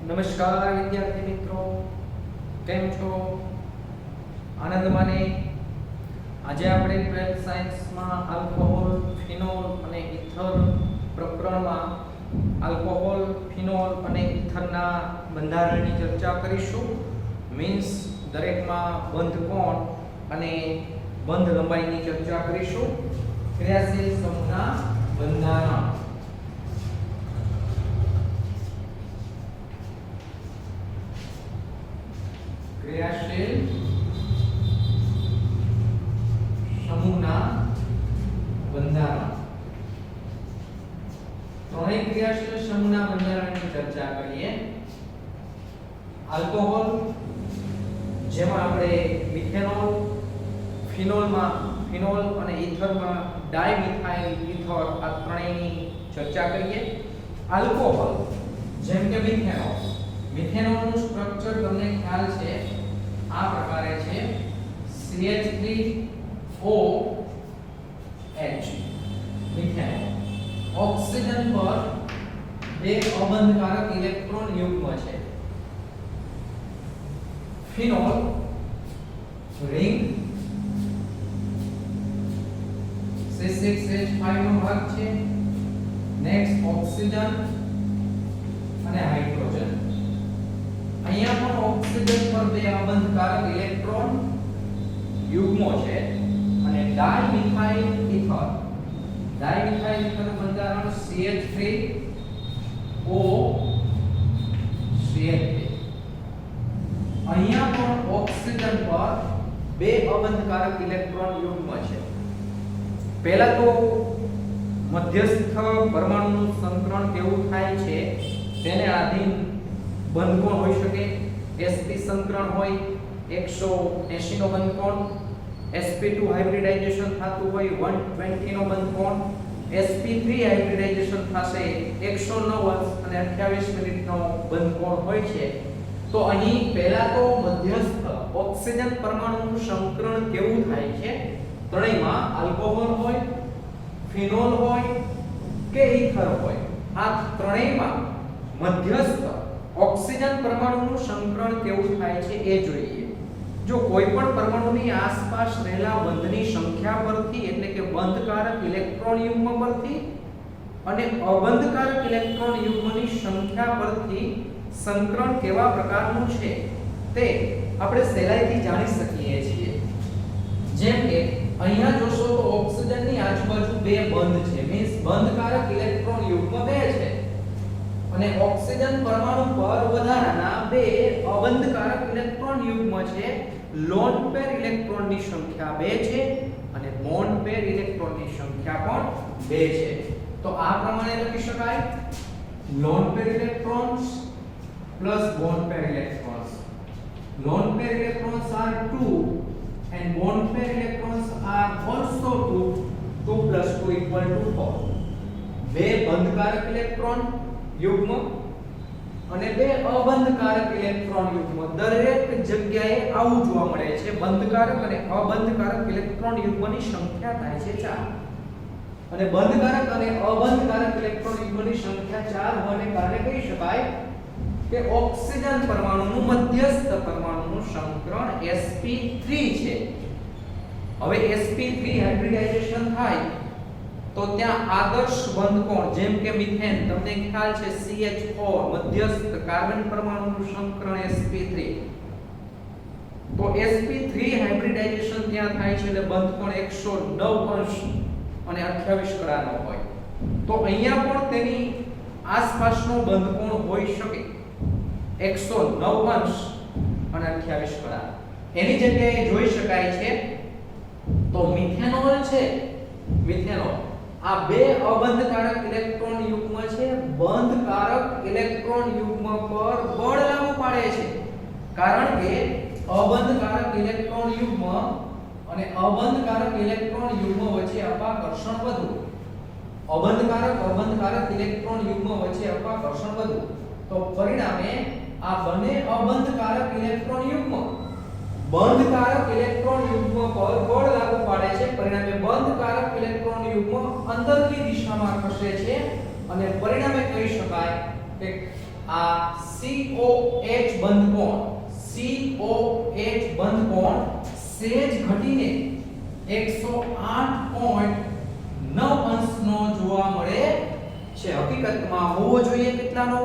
નમસ્કાર વિદ્યાર્થી મિત્રો, કેમ છો? આનંદમાં ને? આજે આપણે 12th સાયન્સમાં આલ્કોહોલ, ફિનોલ અને ઇથર પ્રકરણમાં આલ્કોહોલ, ફિનોલ અને ઇથરના બંધારણની ચર્ચા કરીશું. મીન્સ દરેકમાં બંધ કોણ અને બંધ લંબાઈની ચર્ચા કરીશું. ક્રિયાશીલ સમૂહના બંધારણ. ક્રિયાશીલ સમૂહના બંધારણ. ત્રણેય ક્રિયાશીલ સમૂહના બંધારણની ચર્ચા કરીએ. આલ્કોહોલ, જેમાં આપણે મિથેનોલ, ફિનોલ અને ઇથરમાં ડાયમિથાઇલ ઇથર આ ત્રણેયની ચર્ચા કરીએ. આલ્કોહોલ જેમ કે મિથેનોલનું સ્ટ્રક્ચર તમને ખ્યાલ છે, આ પ્રકારે છે: CH3OH. મિથેનોલ ઓક્સિજન પર બે અબંધકારક ઇલેક્ટ્રોન યુગ્મ છે. ફિનોલ રિંગ C6H5 નો ભાગ છે. નેક્સ્ટ ઓક્સિજન અને હાઇડ્રોજન. અહીંયા પણ ઓક્સિજન પર બે અબંધકારક ઇલેક્ટ્રોન યુગ્મો છે. અને ડાયમિથાઇલ ઇથર નું બંધારણ CH3OCH3. અહીંયા પણ ઓક્સિજન પર બે અબંધકારક ઇલેક્ટ્રોન યુગ્મ છે. પહેલા તો મધ્યસ્થ પરમાણુનું સંકરણ કેવું થાય છે તેને આધીન બંધ કોણ હોઈ શકે. sp સંકરણ હોય 180 નો બંધ કોણ, sp2 હાઇબ્રિડાઇઝેશન થતું હોય 120 નો બંધ કોણ, sp3 હાઇબ્રિડાઇઝેશન થશે 109 અને 28 મિનિટનો બંધ કોણ હોય છે. તો અહીં પહેલા તો મધ્યસ્થ ઓક્સિજન પરમાણુનું સંકરણ કેવું થાય છે? ત્રણેયમાં આલ્કોહોલ હોય, ફિનોલ હોય કે ઇથર હોય, આ ત્રણેયમાં મધ્યસ્થ ઓક્સિજન પરમાણુનું સંકરણ કેવું થાય છે એ જોઈએ. જો કોઈ પણ પરમાણુની આસપાસ રહેલા બંધની સંખ્યા પરથી, એટલે કે બંધકારક ઇલેક્ટ્રોન યુગ્મ પરથી અને અબંધકારક ઇલેક્ટ્રોન યુગ્મની સંખ્યા પરથી સંકરણ કેવા પ્રકારનું છે તે આપણે સહેલાઈથી જાણી શકીએ છીએ. જેમ કે અહીંયા જોશો તો ઓક્સિજનની આજુબાજુ બે બંધ છે, મીન્સ બંધકારક ઇલેક્ટ્રોન યુગ્મ બે છે. અને ઓક્સિજન પરમાણુ પર વધારાના બે અબંધકારક ઇલેક્ટ્રોન યુગ્મ છે. લોન પેર ઇલેક્ટ્રોનની સંખ્યા 2 છે અને બોન્ડ પેર ઇલેક્ટ્રોનની સંખ્યા પણ 2 છે. તો આ પ્રમાણે લખી શકાય: lone pair electrons plus bond pair electrons. Lone pair electrons are 2 and bond pair electrons are also 2. 2 plus 2 equal to 4. બે બંધકારક ઇલેક્ટ્રોન યુગ્મ અને બે અબંધકારક ઇલેક્ટ્રોન યુગ્મ દરેક જગ્યાએ આવું જોવા મળે છે. બંધકારક અને અબંધકારક ઇલેક્ટ્રોન યુગ્મની સંખ્યા થાય છે 4. અને બંધકારક અને અબંધકારક ઇલેક્ટ્રોન યુગ્મની સંખ્યા 4 હોવાને કારણે કહી શકાય કે ઓક્સિજન પરમાણુનું મધ્યસ્થ પરમાણુનું સંકરણ sp3 છે. હવે sp3 હાઇબ્રિડાઇઝેશન થાય તો ત્યાં આદર્શ બંધ કોણ, જેમ કે મિથેન, તમને ખ્યાલ છે CH4 મધ્યસ્થ કાર્બન પરમાણુનું સંકરણ sp3. તો sp3 હાઇબ્રિડાઇઝેશન ત્યાં થાય છે એટલે બંધ કોણ 109 અને 28 કળાનો હોય. તો અહીંયા પણ તેની આસપાસનો બંધ કોણ હોઈ શકે 109 અને 28 કળા. એની જગ્યાએ જોઈ શકાય છે તો મિથેનોલ છે. મિથેનોલ આ બે અબંધકારક ઇલેક્ટ્રોન યુગ્મ છે, બંધકારક ઇલેક્ટ્રોન યુગ્મ પર બળ લાગુ પાડે છે. કારણ કે અબંધકારક ઇલેક્ટ્રોન યુગ્મ અને અબંધકારક ઇલેક્ટ્રોન યુગ્મ વચ્ચે અપાકર્ષણ વધુ. અબંધકારક ઇલેક્ટ્રોન યુગ્મ વચ્ચે અપાકર્ષણ વધુ. તો પરિણામે આ બંને અબંધકારક ઇલેક્ટ્રોન યુગ્મ બંધકારક ઇલેક્ટ્રોન યુગ્મ પર બળ લાગુ પાડે છે. પરિણામે બંધકારક ઇલેક્ટ્રોન યુગ્મ અંદરની દિશામાં ખસે છે અને પરિણામે કહી શકાય કે આ COH બંધ કોણ સેજ ઘટીને 108.9 અંશનો જોવા મળે છે. હકીકતમાં હોવો જોઈએ કેટલાનો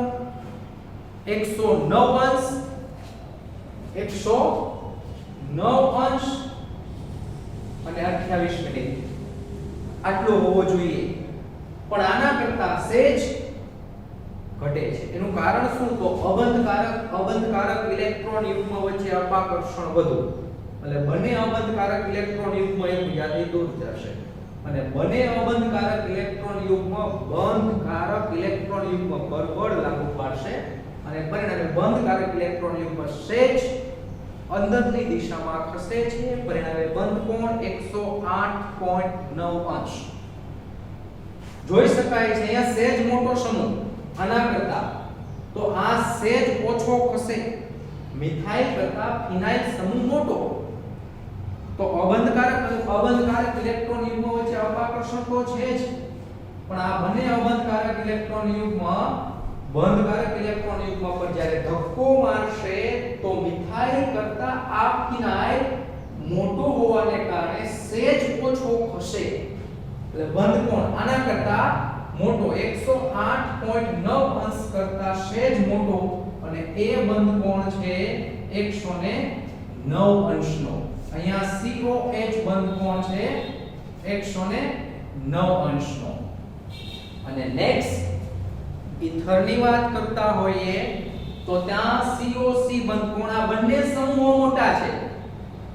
109 અંશ 109 અંશ અને 28 મિનિટ આટલો હોવો જોઈએ, પણ આના કરતા સેજ ઘટે છે. એનું કારણ શું? તો અબંધકારક ઇલેક્ટ્રોન યુગ્મ વચ્ચે અપાકર્ષણ વધુ, એટલે બંને અબંધકારક ઇલેક્ટ્રોન યુગ્મ એકબીજાથી દૂર જશે અને બંને અબંધકારક ઇલેક્ટ્રોન યુગ્મ બંધકારક ઇલેક્ટ્રોન યુગ્મ પર બળ લાગુ પાડશે અને પરિણામે બંધકારક ઇલેક્ટ્રોન યુગ્મ સેજ અંદરની દિશામાં ખસે છે. પરિણામે બંધ કોણ 108.9 અંશ જોઈ શકાય છે. અહીંયા સેજ મોટો સમૂહ આના કરતા, તો આ સેજ ઓછો ખસે. મિથાઇલ કરતા ફિનાઇલ સમૂહ મોટો, તો અબંધકારક ઇલેક્ટ્રોન યુગ્મ વચ્ચે અપાકર્ષણ તો છે જ, પણ આ બંને અબંધકારક ઇલેક્ટ્રોન યુગ્મ બંધકારક ઇલેક્ટ્રોન યુગ્મ પર જ્યારે ધક્કો મારશે તો મિથાઇલ કરતા આ ફિનાઇલ મોટો હોવાને કારણે સેજ ઓછો ખસે, એટલે બંધ કોણ આના કરતા મોટો 108.9 અંશ કરતા સેજ મોટો, અને એ બંધ કોણ છે 109 અંશનો. અહીંયા COH બંધ કોણ છે 109 અંશનો. અને નેક્સ્ટ ઇથરની વાત કરતા હોઈએ તો ત્યાં COC બંધ કોણ, આ બંને સમૂહો મોટા છે.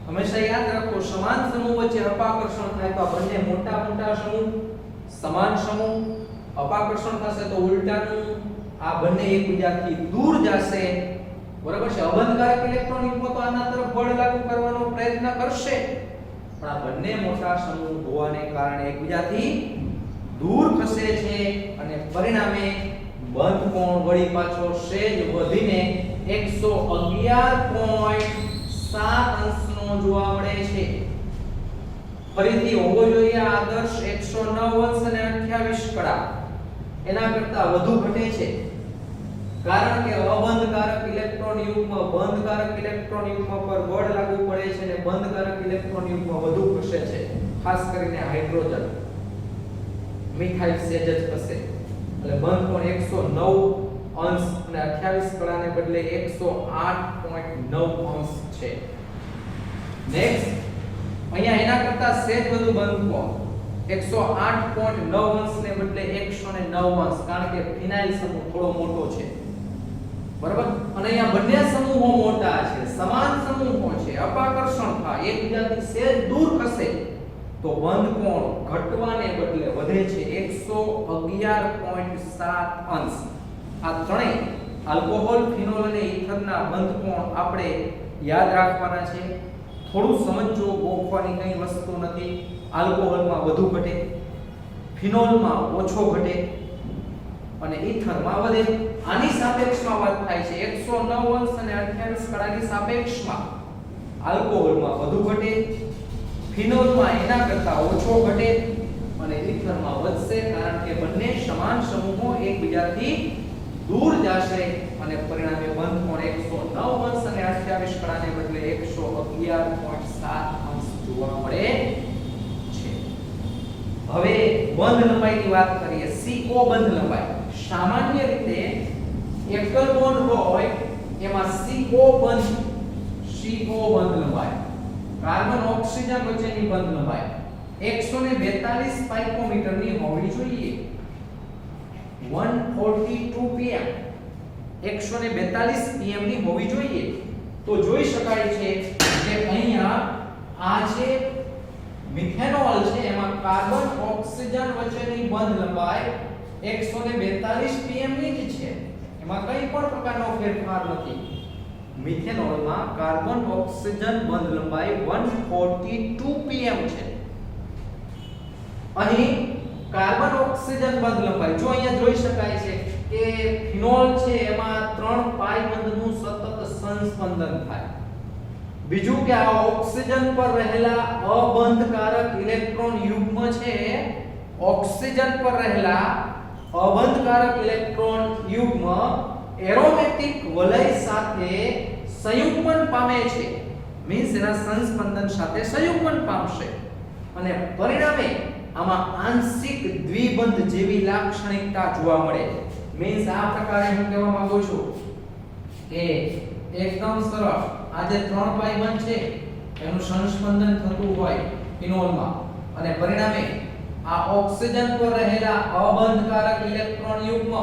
હંમેશા યાદ રાખો, સમાન સમૂહ વચ્ચે અપાકર્ષણ થાય તો આ બંને મોટા સમૂહ, સમાન સમૂહ અપાકર્ષણ થશે તો ઉલટાનું આ બંને એકબીજાથી દૂર જશે. બરાબર છે. અબંધકારક ઇલેક્ટ્રોન યુગ્મ તો આના તરફ બળ લાગુ કરવાનો પ્રયત્ન કરશે, પણ આ બંને મોટા સમૂહ હોવાને કારણે એકબીજાથી દૂર ખસે છે અને પરિણામે બંધ કોણ વળી પાછો સેજ વધીને 111.7 અંશનો જોવા મળે છે. ફરીથી હોવો જોઈએ આદર્શ 109 અંશ અને 28 કડા, એના કરતા વધુ ઘટે છે, કારણ કે અબંધકારક ઇલેક્ટ્રોન યુગ્મ બંધકારક ઇલેક્ટ્રોન યુગ્મ પર બળ લાગુ પડે છે અને બંધકારક ઇલેક્ટ્રોન યુગ્મ વધુ ખસે છે, ખાસ કરીને હાઇડ્રોજન. મિથાઇલ સેજ જ ખસે, એટલે બંધ કોણ 109 અંશ અને 28 કડાને બદલે 108.9 અંશ છે. નેક્સ્ટ અહીંયા એના કરતા સેજ વધુ બંધ કોણ 108.9 અંશને બદલે 109 અંશ, કારણ કે ફિનાઇલ સમૂહ થોડો મોટો છે. બરાબર. અને અહીંયા બંને સમૂહો મોટા છે, સમાન સમૂહો છે, અપાકર્ષણ થાય, એકબીજાથી સેજ દૂર ખસે તો બંધ કોણ ઘટવાને બદલે વધે છે 111.7 અંશ. આ ત્રણેય આલ્કોહોલ, ફિનોલ અને ઇથરના બંધ કોણ આપણે યાદ રાખવાના છે. થોડું સમજો, ગોખવાની કઈ વસ્તુ નથી. આલ્કોહોલમાં વધુ ઘટે, ફિનોલમાં ઓછો ઘટે અને ઇથરમાં વધે. આની સાપેક્ષમાં વાત થાય છે 109 અંશ અને 28 કડાની સાપેક્ષમાં આલ્કોહોલમાં વધુ ઘટે, ફિનોલમાં એના કરતા ઓછો ઘટે અને ઇથરમાં વધશે, કારણ કે બંને સમાન સમૂહો એકબીજાથી દૂર જશે અને પરિણામે બંધ કોણ 109 અંશ અને 28 કડાને બદલે 111.7 અંશ જોવા મળે છે. હવે બંધ લંબાઈની વાત કરીએ. CO બંધ લંબાઈ સામાન્ય રીતે એકલ બોન્ડ હોય એમાં CO બંધ લંબાઈ, કાર્બન ઓક્સિજન વચ્ચેની બંધ લંબાઈ 142 પાઇકોમીટરની હોવી જોઈએ. 142 pm 142 pm ની હોવી જોઈએ. તો જોઈ શકાય છે કે અહીંયા આ જે મિથેનોલ છે એમાં કાર્બન ઓક્સિજન વચ્ચેની બંધ લંબાઈ 142 pm ની જ છે, એમાં કંઈ પણ પ્રકારનો ફેરફાર નથી. મિથેનોલમાં કાર્બન ઓક્સિજન બંધ લંબાઈ 142 pm છે. અહીં કાર્બન ઓક્સિજન બંધ લંબાઈ જો અહીંયા જોઈ શકાય છે કે ફિનોલ છે એમાં 3 પાઈ બંધનું સતત સંસ્પંદન થાય. બીજું કે આ ઓક્સિજન પર રહેલા અબંધકારક ઇલેક્ટ્રોન યુગ્મ છે, ઓક્સિજન પર રહેલા અબંધકારક ઇલેક્ટ્રોન યુગ્મ એરોમેટિક વલય સાથે સંયુગ્મન પામે છે, મીન્સ એના સંસ્પંદન સાથે સંયુગ્મન પામશે અને પરિણામે આમાં આંશિક દ્વિબંધ જેવી લાક્ષણિકતા જોવા મળે. મીન્સ આ પ્રકારે હું કહેવા માંગુ છું કે એકદમ સરળ આ જે 3 પાઈ બંધ છે એનું સંસ્પંદન થતું હોય ફિનોલમાં અને પરિણામે આ ઓક્સિજન પર રહેલા અબંધકારક ઇલેક્ટ્રોન યુગ્મ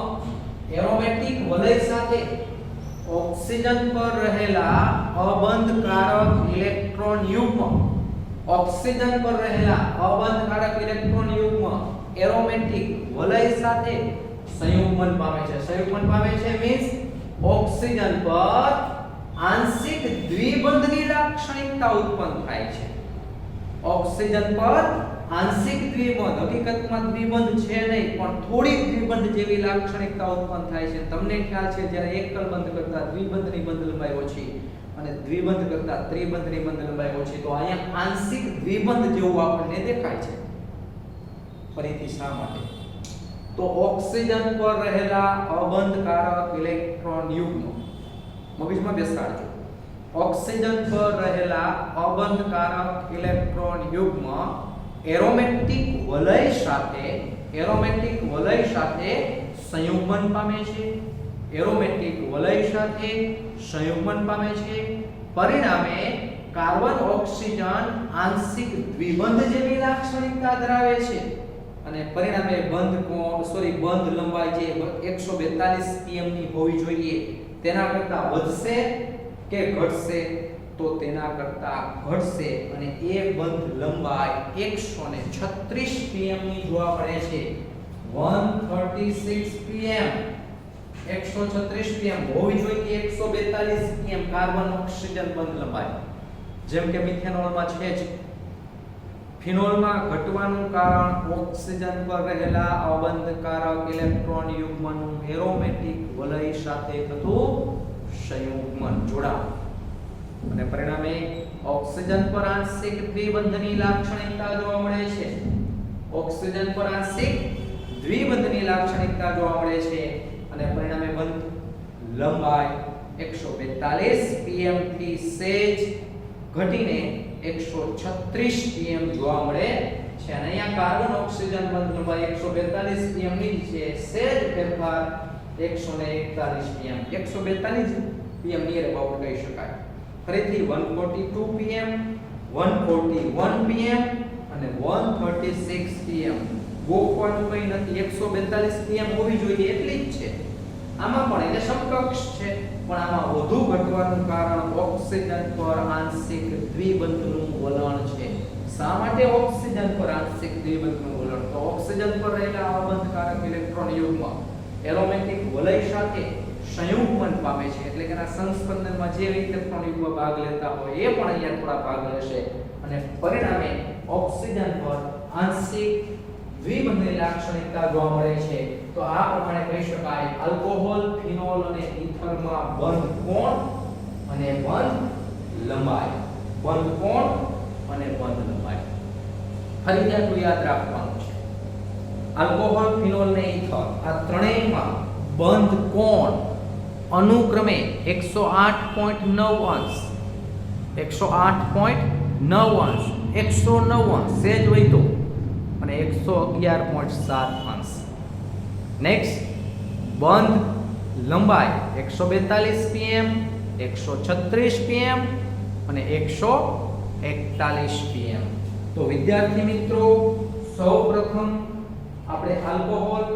એરોમેટિક વલય સાથે ઓક્સિજન પર રહેલા અબંધકારક ઇલેક્ટ્રોન યુગ્મ ઓક્સિજન પર રહેલા અબંધકારક ઇલેક્ટ્રોન યુગ્મ એરોમેટિક વલય સાથે સંયુગ્મન પામે છે. સંયુગ્મન પામે છે મીન્સ ઓક્સિજન પર આંશિક દ્વિબંધની લાક્ષણિકતા ઉત્પન્ન થાય છે. ઓક્સિજન પર આંશિક દ્વિબંધ, હકીકતમાં દ્વિબંધ છે નહીં પણ થોડી દ્વિબંધ જેવી લાક્ષણિકતા ઉત્પન્ન થાય છે. તમને ખ્યાલ છે જ્યારે એકલ બંધ કરતા દ્વિબંધની બંધ લંબાઈ ઓછી અને દ્વિબંધ કરતા ત્રિબંધની બંધ લંબાઈ ઓછી, તો અહીંયા આંશિક દ્વિબંધ જેવું આપણને દેખાય છે. ફરીથી શા માટે? તો ઓક્સિજન પર રહેલા અબંધકારક ઇલેક્ટ્રોન યુગ્મ મગજમાં બેસાડજો. ઓક્સિજન પર રહેલા અબંધકારક ઇલેક્ટ્રોન યુગ્મ એરોમેટિક વલય સાથે સંયુગ્મન પામે છે. એરોમેટિક વલય સાથે સંયુગ્મન પામે છે. પરિણામે કાર્બન ઓક્સિજન આંશિક દ્વિબંધ જેવી લાક્ષણિકતા ધરાવે છે અને પરિણામે બંધ લંબાઈ જે 142 pm ની હોવી જોઈએ તેના કરતા વધશે કે ઘટશે? તો તેના કરતા ઘટશે અને એ બંધ લંબાઈ 136 pm ની જોવા મળે છે. 136 pm 136 pm હોવી જોઈએ 142 pm કાર્બન ઓક્સિજન બંધ લંબાઈ, જેમ કે મિથેનોલમાં છે જ. ફિનોલમાં ઘટવાનું કારણ ઓક્સિજન પર રહેલા અબંધકારક ઇલેક્ટ્રોન યુગ્મનું એરોમેટિક વલય સાથે થતું સંયુગ્મન જોડાણ અને પરિણામે ઓક્સિજન પર આંશિક દ્વિબંધની લાક્ષણિકતા જોવા મળે છે. ઓક્સિજન પર આંશિક દ્વિબંધની લાક્ષણિકતા જોવા મળે છે અને પરિણામે બંધ લંબાઈ 142 pm થી સહેજ ઘટીને 136 pm જોવા મળે છે અને અહીંયા કાર્બન ઓક્સિજન બંધ લંબાઈ 142 pm ની છે, સહેજ ફેરફાર 141 pm 142 pm ની અબાઉટ કહી શકાય. ફરીથી 142 pm 141 pm અને 136 pm ગોખવાનું કંઈ નથી. 142 pm હોવી જોઈએ એટલી જ છે. આમાં પણ એને સમકક્ષ છે પણ આમાં વધુ ઘટવાનું કારણ ઓક્સિજન પર આંશિક દ્વિબંધનું વલણ છે. શા માટે ઓક્સિજન પર આંશિક દ્વિબંધનું વલણ? તો ઓક્સિજન પર રહેલા અબંધકારક ઇલેક્ટ્રોન યુગ્મ એરોમેટિક વલય સાથે સંયુગ્મન પામે છે, એટલે કે એના સંસ્પંદનમાં જે ઇલેક્ટ્રોન યુગ્મ ભાગ લેતા હોય એ પણ અહીંયા થોડા ભાગ લેશે અને પરિણામે ઓક્સિજન પર આંશિક દ્વિબંધની લાક્ષણિકતા જોવા મળે છે. તો આ પ્રમાણે કહી શકાય આલ્કોહોલ, ફિનોલ અને ઇથરમાં બંધ કોણ અને બંધ લંબાઈ. બંધ કોણ અને બંધ લંબાઈ ફરીથી આટલું યાદ રાખવાનું છે. આલ્કોહોલ, ફિનોલ અને ઇથર આ ત્રણેયમાં બંધ કોણ અનુક્રમે 108.9 અંશ 108.9 અંશ 109 અંશ સહેજ વધ્યો અને 111.7 અંશ. નેક્સ્ટ બંધ લંબાઈ 142 pm 136 pm અને 141 pm. તો વિદ્યાર્થી મિત્રો સૌપ્રથમ આપણે આલ્કોહોલ,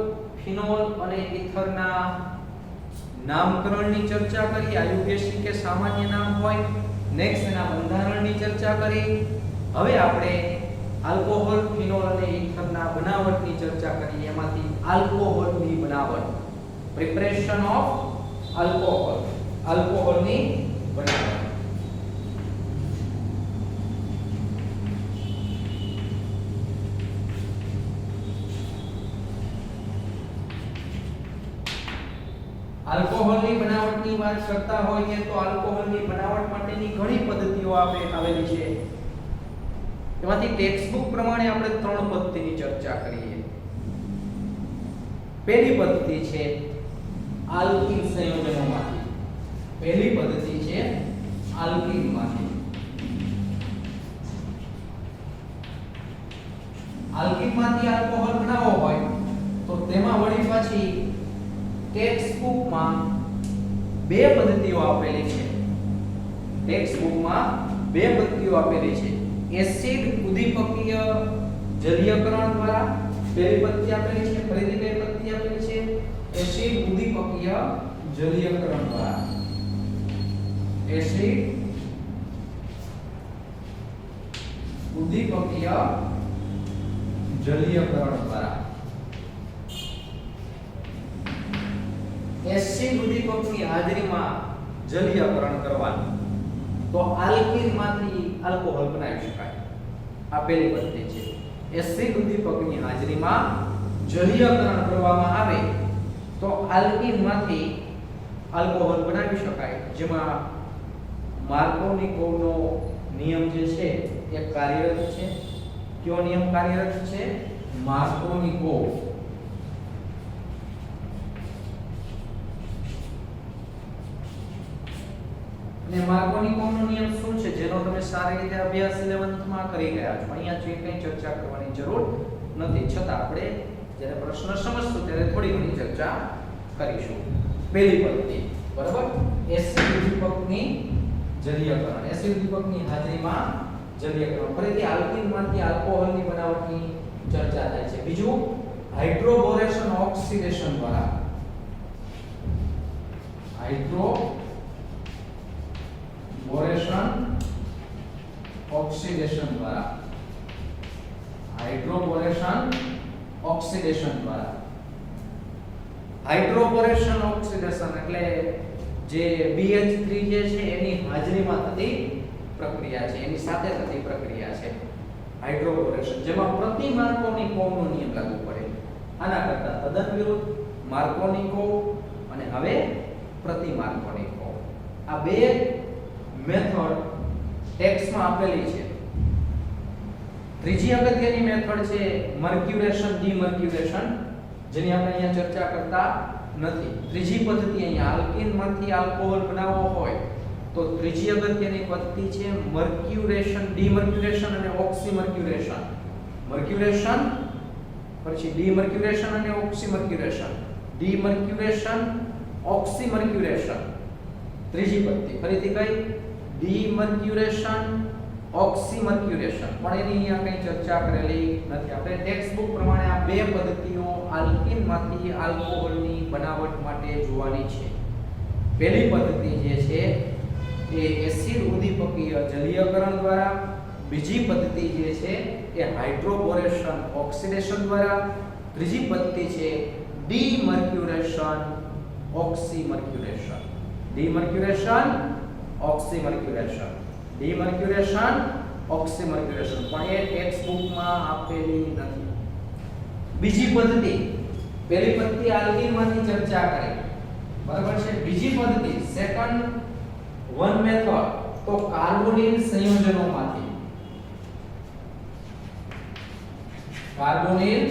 ફિનોલ અને ઇથરના નામકરણની ચર્ચા કરી. આયુર્વેદિક કે સામાન્ય નામ હોય. નેક્સ્ટ એના બંધારણની ચર્ચા કરી. હવે આપણે આલ્કોહોલ, ફિનોલ અને ઇથરના બનાવટની ચર્ચા કરી. એમાંથી આલ્કોહોલની બનાવટ, પ્રિપરેશન ઓફ આલ્કોહોલ, આલ્કોહોલની બનાવટ. આલ્કોહોલની બનાવટની વાત કરતા હોઈએ તો આલ્કોહોલની બનાવટ માટેની ઘણી પદ્ધતિઓ આપણે આવેલી છે. એમાંથી ટેક્સ્ટબુક પ્રમાણે આપણે 3 પદ્ધતિની ચર્ચા કરીએ. પહેલી પદ્ધતિ છે આલ્કીન સંયોજનોમાંથી. પહેલી પદ્ધતિ છે આલ્કીનમાંથી. આલ્કીનમાંથી આલ્કોહોલ બનાવવો હોય તો તેમાં વળી પાછી ટેક્સ્ટ બુકમાં બે પદ્ધતિઓ આપેલી છે. ટેક્સ્ટ બુકમાં બે પદ્ધતિઓ આપેલી છે. એસિડ ઉદ્દીપકીય જલીયકરણ દ્વારા પહેલી પદ્ધતિ આપેલી છે. ફરીથી કઈ પદ્ધતિ આપેલી છે? એસિડ ઉદ્દીપકીય જલીયકરણ દ્વારા. એસિડ ઉદ્દીપકીય જલીયકરણ દ્વારા. એસિડ ઉદ્દીપકની હાજરીમાં જલીયકરણ કરવાનું તો આલ્કીનમાંથી આલ્કોહોલ બનાવી શકાય. આ પહેલી પદ્ધતિ છે. એસિડ ઉદ્દીપકની હાજરીમાં જલીયકરણ કરવામાં આવે તો આલ્કીનમાંથી આલ્કોહોલ બનાવી શકાય. જેમાં માર્કોનિકોવનો નિયમ જે છે એ કાર્યરત છે. કયો નિયમ કાર્યરત છે? માર્કોનિકોવ. અને માર્કોનિકોવનો નિયમ શું છે જેનો તમે સારી રીતે અભ્યાસ 11th માં કરી ગયા છો. અહીંયા જે કંઈ ચર્ચા કરવાની જરૂર નથી, છતાં આપણે જ્યારે પ્રશ્ન સમજશું ત્યારે થોડી ઘણી ચર્ચા કરીશું. પહેલી પદ્ધતિ, બરાબર, એસિડ ઉદ્દીપકની જલીયકરણ. એસિડ ઉદ્દીપકની હાજરીમાં જલીયકરણ. ફરીથી આલ્કીનમાંથી આલ્કોહોલની બનાવટની ચર્ચા થાય છે. બીજું હાઇડ્રોબોરેશન ઓક્સિડેશન દ્વારા. હાઇડ્રોબોરેશન ઓક્સિડેશન દ્વારા. હાઇડ્રોબોરેશન ઓક્સિડેશન દ્વારા. હાઇડ્રોબોરેશન ઓક્સિડેશન એટલે જે BH3 જે છે એની હાજરીમાં થતી પ્રક્રિયા છે, એની સાથે થતી પ્રક્રિયા છે હાઇડ્રોબોરેશન, જેમાં પ્રતિ માર્કોનિકોવનો નિયમ લાગુ પડે. આના કરતા તદ્દન વિરુદ્ધ માર્કોનિકોવ અને હવે પ્રતિ માર્કોનિકોવ. આ બે મેથડ ટેક્સ્ટમાં આપેલી છે. ત્રીજી અગત્યની મેથડ છે મર્ક્યુરેશન ડીમર્ક્યુરેશન, જેની આપણે અહીંયા ચર્ચા કરતા નથી. ત્રીજી પદ્ધતિ અહીંયા આલ્કીનમાંથી આલ્કોહોલ બનાવવો હોય તો ત્રીજી અગત્યની પદ્ધતિ છે મર્ક્યુરેશન ડીમર્ક્યુરેશન અને ઓક્સીમર્ક્યુરેશન. મર્ક્યુરેશન પછી ડીમર્ક્યુરેશન અને ઓક્સીમર્ક્યુરેશન. ડીમર્ક્યુરેશન ઓક્સીમર્ક્યુરેશન. ત્રીજી પદ્ધતિ ફરીથી કઈ? ડીમર્ક્યુરેશન ઓક્સીમર્ક્યુરેશન. પણ એની અહીંયા કઈ ચર્ચા કરેલી નથી. આપણે ટેક્સ્ટ બુક પ્રમાણે આ બે પદ્ધતિઓ આલ્કીનમાંથી આલ્કોહોલની બનાવટ માટે જોવાની છે. પહેલી પદ્ધતિ જે છે એ એસિડ ઉદ્દીપકીય જલીયકરણ દ્વારા. બીજી પદ્ધતિ જે છે એ હાઇડ્રોબોરેશન ઓક્સિડેશન દ્વારા. ત્રીજી પદ્ધતિ છે ડીમર્ક્યુરેશન ઓક્સીમર્ક્યુરેશન. ડીમર્ક્યુરેશન ઓક્સીમર્ક્યુરેશન. ડીમર્ક્યુરેશન ઓક્સીમર્ક્યુરેશન પણ એ ટેક્સ્ટ બુકમાં આપેલી નથી. બીજી પદ્ધતિ, પહેલી પદ્ધતિ આલ્કીનમાંથી ચર્ચા કરી, બરાબર છે. બીજી પદ્ધતિ સેકન્ડ વન મેથડ તો કાર્બોનિલ સંયોજનોમાંથી. કાર્બોનિલ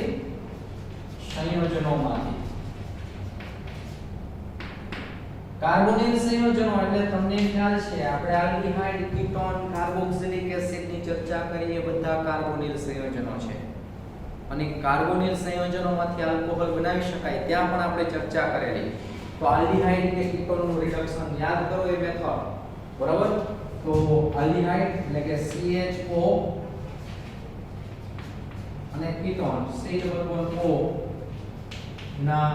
સંયોજનોમાંથી. કાર્બોનિલ સંયોજનો એટલે તમને ખ્યાલ છે આપણે આલ્ડીહાઇડ, કીટોન, કાર્બોક્સિલિક એસિડની ચર્ચા કરી. એ બધા કાર્બોનિલ સંયોજનો છે. અને કાર્બોનિલ સંયોજનોમાંથી આલ્કોહોલ બનાવી શકાય ત્યાં પણ આપણે ચર્ચા કરેલી. તો આલ્ડીહાઇડ કે કીટોનનું રિડક્શન યાદ કરો એ મેથડ, બરાબર. તો આલ્ડીહાઇડ એટલે કે CHO અને કીટોન COO ના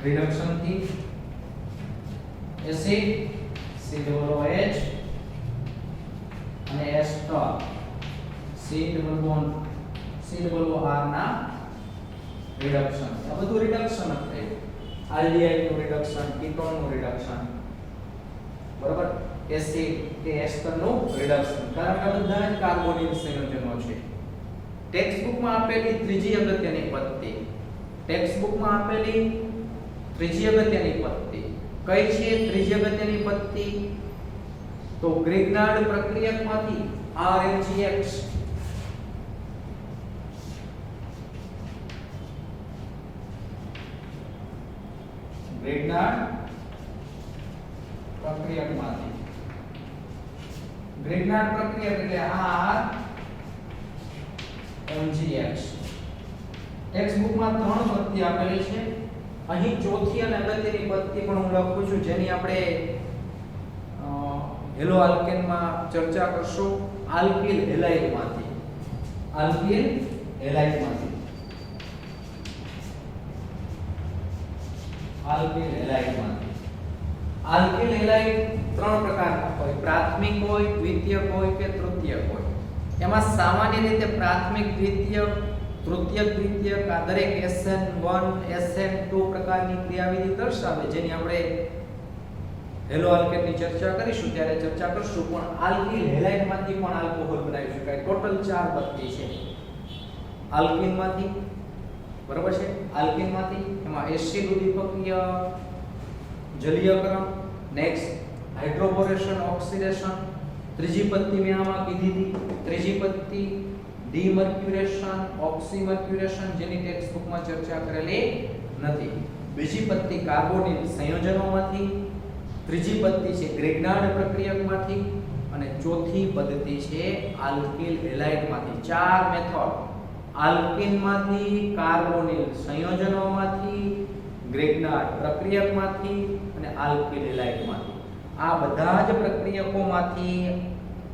રિડક્શન થી એસિડ COOH અને એસ્ટર COOR ના રિડક્શન. આ બધું રિડક્શન જ થયું. આલ્ડીહાઇડ નું રિડક્શન, કીટોન નું રિડક્શન, બરાબર. એસિડ કે એસ્ટર નું રિડક્શન. કારણ કે બધા જ કાર્બોનિલ સંયોજનો છે. ટેક્સ્ટ બુકમાં આપેલી ત્રીજી અગત્યની પદ્ધતિ. ટેક્સ્ટ બુકમાં આપેલી ત્રીજી અગત્યની પદ્ધતિ કઈ છે? ત્રીજી અગત્યની પદ્ધતિ તો ગ્રિગ્નાર્ડ પ્રક્રિયકમાંથી RNGX ગ્રેગનાર્ડ પ્રક્રિયકમાંથી. ગ્રેગનાર્ડ પ્રક્રિયક એટલે RMGX. ટેક્સ્ટ બુકમાં 3 પદ્ધતિ આપેલી છે. અહીં ચોથી અને અગત્યની પદ્ધતિ પણ હું લખું છું, જેની આપણે હેલો આલ્કેનમાં ચર્ચા કરશું. આલ્કિલ હેલાઇડમાંથી. આલ્કિલ હેલાઇડમાંથી. આલ્કિલ હેલાઇડમાંથી. આલ્કિલ હેલાઇડ 3 પ્રકારના હોય. પ્રાથમિક હોય, દ્વિતીયક હોય કે તૃતીયક હોય. એમાં સામાન્ય રીતે પ્રાથમિક, દ્વિતીયક, તૃતીયક, દ્વિતીયક આ દરેક SN1 SN2 પ્રકારની ક્રિયાવિધિ દર્શાવે, જેની આપણે હેલો આલ્કેનની ચર્ચા કરીશું ત્યારે ચર્ચા કરશું. પણ આલ્કિલ હેલાઇડમાંથી પણ આલ્કોહોલ બનાવી શકાય. ટોટલ 4 પદ્ધતિ છે. આલ્કિનમાંથી, બરાબર છે, આલ્કિનમાંથી એમાં એસિડ ઉદ્દીપકીય જલીયકરણ, નેક્સ્ટ હાઇડ્રોબોરેશન ઓક્સિડેશન, ત્રીજી પદ્ધતિ મેં આમાં કીધી હતી. ત્રીજી પદ્ધતિ ડીમર્ક્યુરેશન, ઓક્સીમર્ક્યુરેશન, જેની ટેક્સ્ટ બુકમાં ચર્ચા કરેલી નથી. બીજી પદ્ધતિ કાર્બોનિલ સંયોજનોમાંથી, ત્રીજી પદ્ધતિ છે ગ્રેગનાર્ડ પ્રક્રિયકમાંથી અને ચોથી પદ્ધતિ છે આલ્કિલ હેલાઇડમાંથી. 4 મેથડ આલ્કિનમાંથી, કાર્બોનિલ સંયોજનોમાંથી, ગ્રેગનાર્ડ પ્રક્રિયકમાંથી અને આલ્કિલ હેલાઇડમાંથી. આ બધા જ પ્રક્રિયકોમાંથી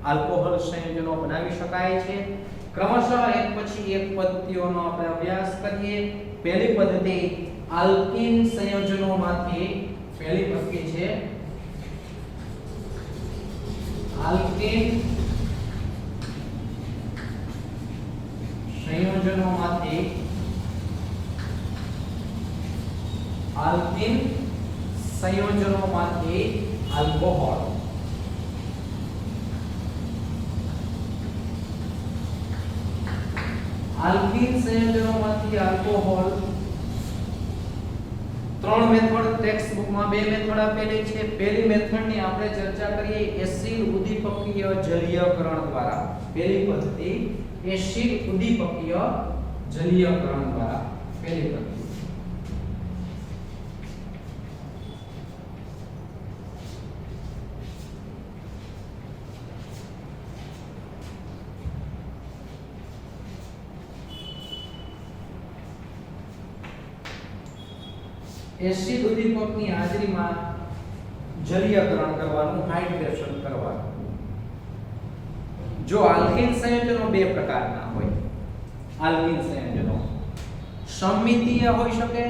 આલ્કોહોલ સંયોજનો બનાવી શકાય છે. ક્રમશઃ એક પછી એક પદ્ધતિઓનો આપણે અભ્યાસ કરીએ. પહેલી પદ્ધતિ આલ્કિન સંયોજનોમાંથી, પહેલી પદ્ધતિ છે આલ્કિન સંયોજનોમાંથી, આલ્કિન સંયોજનોમાંથી આલ્કોહોલ. આલ્કિન સંયોજનોમાંથી આલ્કોહોલ 3 મેથડ ટેક્સ્ટ બુકમાં 2 મેથડ આપેલી છે. પહેલી મેથડની આપણે ચર્ચા કરીએ એસિડ ઉદ્દીપકીય જલીયકરણ દ્વારા. પહેલી પદ્ધતિ એસિડ ઉદ્દીપકીય જલીયકરણ દ્વારા. પહેલી પદ્ધતિ એસિડ ઉદ્દીપકની હાજરીમાં જલીયકરણ કરવાનું, હાઇડ્રેશન કરવાનું. જો આલ્કિન સંયોજનો 2 પ્રકારના હોય. આલ્કિન સંયોજનો સમમિતીય હોઈ શકે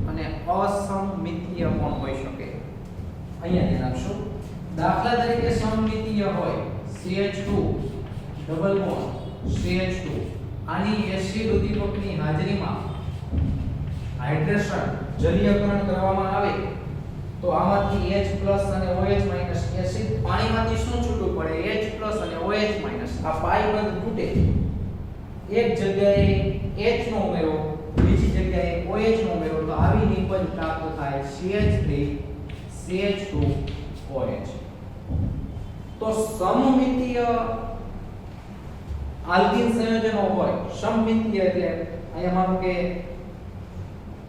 અને અસમમિતીય પણ હોઈ શકે. અહીંયા ધ્યાન આપશો. દાખલા તરીકે સમમિતીય હોય CH2 ડબલ બોન્ડ CH2, આની એસિડ ઉદ્દીપકની હાજરીમાં હાઇડ્રેશન જલીયકરણ કરવામાં આવે તો આમાંથી H+ અને OH- એસિડ પાણીમાંથી શું છૂટું પડે? H+ અને OH-. આ પાઈ બંધ તૂટે. એક જગ્યાએ H નો ઉમેરો, બીજી જગ્યાએ OH નો ઉમેરો, તો આવી નિપજ પ્રાપ્ત થાય CH3 CH2 OH. તો સમમિતીય આલ્કિન સંયોજનો હોય. સમમિતીય એટલે અહીંયા માનો કે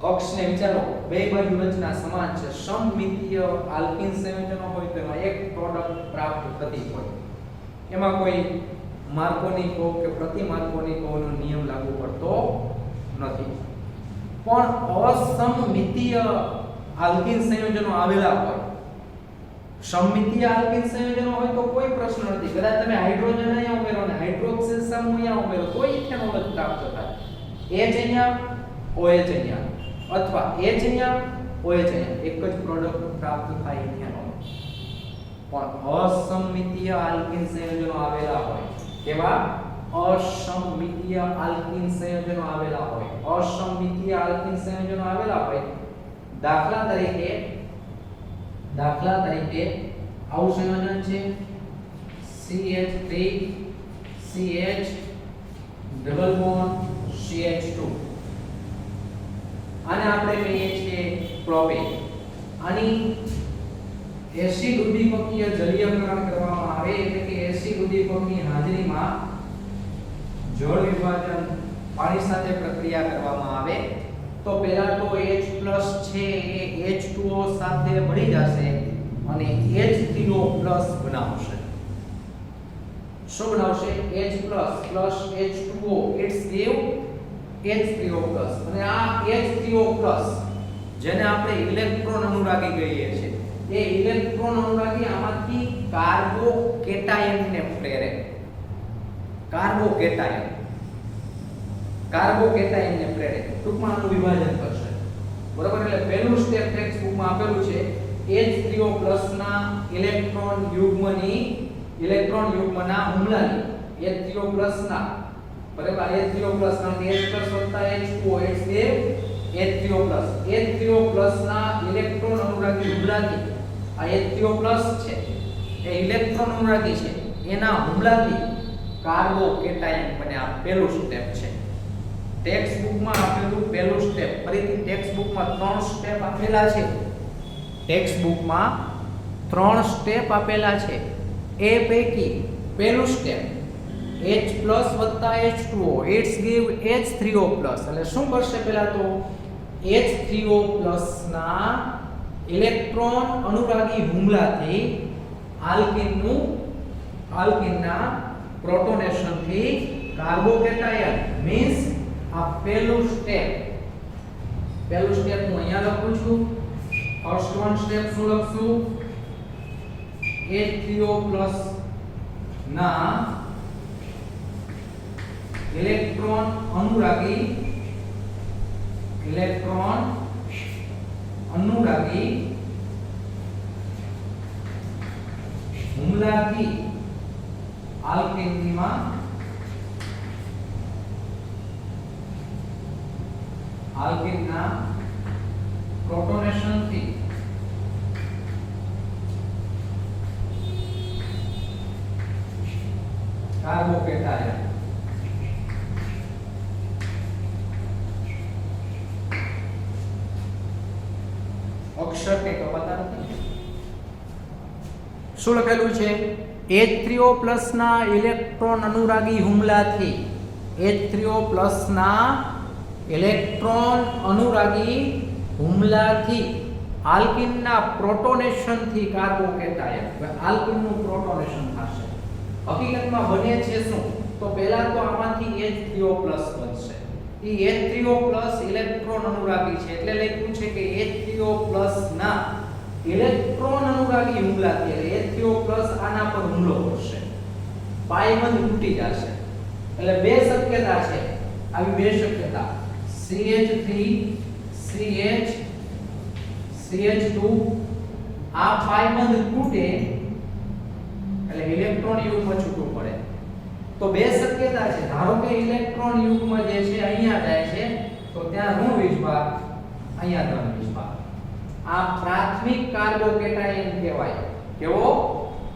અક્ષને વિચારો, બે બાજુ રચના સમાન છે. સમમિતીય આલ્કિન સંયોજનો હોય તો એમાં એક પ્રોડક્ટ પ્રાપ્ત થતી હોય. એમાં કોઈ માર્કોનિકો કે પ્રતિ માર્કોનિકોનો નિયમ લાગુ પડતો નથી. પણ અસમમિતીય આલ્કિન સંયોજનો આવેલા હોય, સમમિતીય આલ્કિન સંયોજનો હોય તો કોઈ પ્રશ્ન નથી. કદાચ તમે હાઇડ્રોજન અહીંયા ઉમેરો ને હાઇડ્રોક્સિલ સમૂહ અહીંયા ઉમેરો તો ઇથેનોલ જ પ્રાપ્ત થાય. H અહીંયા, OH અહીંયા, અથવા H અહીંયા, OH અહીંયા, એક જ પ્રોડક્ટ પ્રાપ્ત થાય ઇથેનોલ. પણ અસમમિતીય આલ્કિન સંયોજનો આવેલા હોય. કેવા? અસમમિતીય આલ્કિન સંયોજનો આવેલા હોય. અસમમિતીય આલ્કિન સંયોજનો આવેલા હોય. દાખલા તરીકે આવું સંયોજન છે CH3 CH double bond CH2. આને આપણે કહીએ છીએ પ્રોપેન. આની એસિડ ઉદ્દીપકીય જલીયકરણ કરવામાં આવે એટલે કે એસિડ ઉદ્દીપકની હાજરીમાં જળ વિભાજન પાણી સાથે પ્રક્રિયા કરવામાં આવે તો પહેલા તો H+ છે એ H2O સાથે ભળી જશે અને H3O+ બનાવશે. શું બનાવશે? H+ plus H2O, it's give H3O+. અને આ H3O+, જેને આપણે ઇલેક્ટ્રોન અનુરાગી કહીએ છીએ, એ ઇલેક્ટ્રોન અનુરાગી આમાંથી કાર્બોકેટાયન ને પ્રેરે. કાર્બોકેટાયન ને પ્રેરે ટૂંકમાં આનું વિભાજન કરશે. બરાબર? એટલે પહેલું સ્ટેપ ટેક્સ્ટ બુકમાં આપેલું છે H3O+ ના ઇલેક્ટ્રોન યુગ્મના હુમલાની H3O+ ના, બરાબર, H3O+ કારણ કે H+ વત્તા H2O એટલે H3O+. H3O+ ના ઇલેક્ટ્રોન અનુરાગી હુમલાથી, આ H3O+ છે એ ઇલેક્ટ્રોન અનુરાગી છે, એના હુમલાથી કાર્બોકેટાયન બને. આ પહેલું સ્ટેપ છે ટેક્સ્ટ બુકમાં આપેલું પહેલું સ્ટેપ. ફરીથી ટેક્સ્ટ બુકમાં 3 સ્ટેપ આપેલા છે. ટેક્સ્ટ બુકમાં 3 સ્ટેપ આપેલા છે. એ પૈકી પહેલું સ્ટેપ H+ વત્તા H2O, ઇટ્સ ગીવ H3O+. એટલે શું કરશે? પહેલા તો H3O+ ના ઇલેક્ટ્રોન અનુરાગી હુમલાથી આલ્કીનના પ્રોટોનેશન થી કાર્બોકેટાયન મીન્સ આ પહેલું સ્ટેપ હું અહીંયા લખું છું. ફર્સ્ટ વન સ્ટેપ શું લખશું? H3O+ ના ઇલેક્ટ્રોન અનુરાગી હુમલાથી આલ્કીનના પ્રોટોનેશનથી કાર્બોકેટાયન અક્ષર કે કપાતા નથી. શું લખેલું છે? H3O+ ના ઇલેક્ટ્રોન અનુરાગી હુમલાથી આલ્કીનના પ્રોટોનેશનથી કાર્બોકેટાયન. આલ્કીનનું પ્રોટોનેશન થશે. હકીકતમાં બને છે શું? તો પહેલા તો આમાંથી H3O+ બનશે. એ H3O+ ઇલેક્ટ્રોન અનુરાગી છે એટલે લખ્યું છે કે H3O+ ના ઇલેક્ટ્રોન અનુરાગી હુમલાથી, એટલે H3O+ આના પર હુમલો કરશે, પાયબંધ તૂટી જશે. એટલે બે શક્યતા છે. આવી બે શક્યતા CH3CH2 આ પાયબંધ તૂટે એટલે ઇલેક્ટ્રોન યુગ્મ છૂટું પડે. તો બે શક્યતા છે. ધારો કે ઇલેક્ટ્રોન યુગ્મ જે છે અહીંયા જાય છે તો ત્યાં ઋણ વિજભાગ, અહીંયા ધન વિજભાગ. આ પ્રાથમિક કાર્બોકેટાયન કહેવાય. કેવો?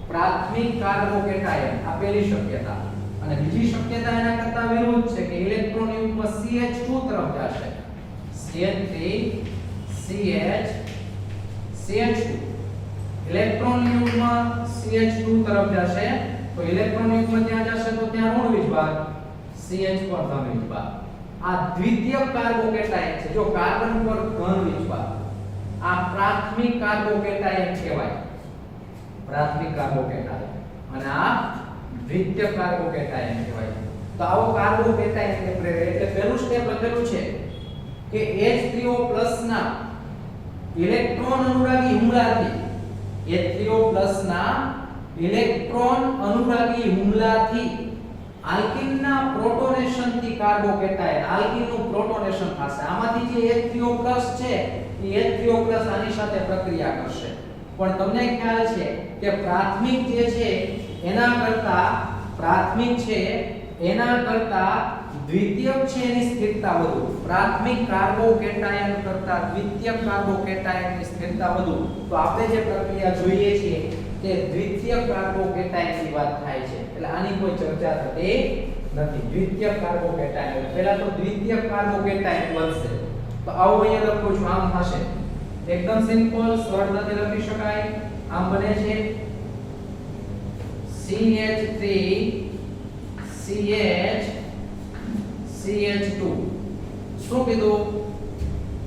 પ્રાથમિક કાર્બોકેટાયન. આ પહેલી શક્યતા. અને બીજી શક્યતા એના કરતા વિરુદ્ધ છે કે ઇલેક્ટ્રોન યુગ્મ CH2 તરફ જશે. CH2 ઇલેક્ટ્રોન યુગ્મ CH2 તરફ જશે તો ઇલેક્ટ્રોન યુગ્મ ત્યાં જશે તો ત્યાં ઋણ વિજભાગ, CH પર ધન વિજભાગ. આ દ્વિતીયક કાર્બોકેટાયન છે. જો કાર્બન પર ધન વિજભાગ, આ પ્રાથમિક કાર્બોકેટાયન કહેવાય. પ્રાથમિક કાર્બોકેટાયન. અને આ દ્વિતીયક કાર્બોકેટાયન કહેવાય. તો આવો કાર્બોકેટાયન ને પ્રેરે. એટલે પહેલું સ્ટેપ લખેલું છે કે H3O+ ના ઇલેક્ટ્રોન અનુરાગી હુમલાથી આલ્કીનના પ્રોટોનેશનથી કાર્બોકેટાયન, આલ્કીનનું પ્રોટોનેશન થશે. આમાંથી જે H3O+ છે એ H3O+ આની સાથે પ્રક્રિયા કરશે. પણ તમને ખ્યાલ છે કે પ્રાથમિક જે છે એના કરતા દ્વિતીયક છે એની સ્થિરતા વધુ. પ્રાથમિક કાર્બોકેટાયન કરતા દ્વિતીયક કાર્બોકેટાયનની સ્થિરતા વધુ. તો આપણે જે પ્રક્રિયા જોઈએ છીએ તે દ્વિતીયક કાર્બોકેટાયનની વાત થાય છે. એટલે આની કોઈ ચર્ચા થતી નથી. દ્વિતીયક કાર્બોકેટાયન પહેલા તો દ્વિતીયક કાર્બોકેટાયન બનશે. તો આવું અહીંયા લખું છું, આમ થશે. એકદમ સિમ્પલ, સરળતાથી લખી શકાય. આમ બને છે CH3CH CH2. શું કીધું?